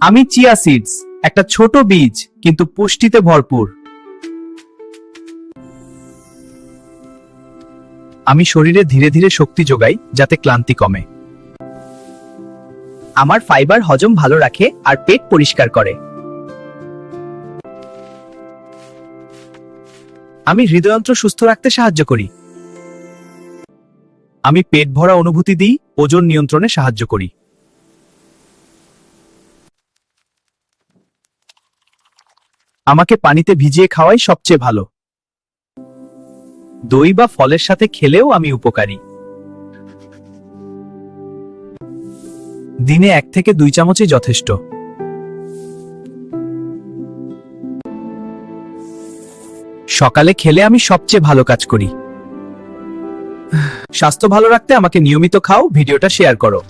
আমি chia seeds, একটা ছোট বীজ কিন্তু পুষ্টিতে ভরপুর। আমি শরীরে ধীরে ধীরে শক্তি যোগাই যাতে ক্লান্তি কমে। আমার ফাইবার হজম ভালো রাখে আর পেট পরিষ্কার করে। আমি হৃদযন্ত্র সুস্থ রাখতে সাহায্য করি। আমি পেট ভরা অনুভূতি দিই, ওজন নিয়ন্ত্রণে সাহায্য করি। আমাকে পানিতে ভিজিয়ে খাওয়াই সবচেয়ে ভালো। দই বা ফলের সাথে খেলেও আমি উপকারী। দিনে 1 থেকে 2 চামচই যথেষ্ট। সকালে খেলে আমি সবচেয়ে ভালো কাজ করি। স্বাস্থ্য ভালো রাখতে আমাকে নিয়মিত খাও, ভিডিওটা শেয়ার করো।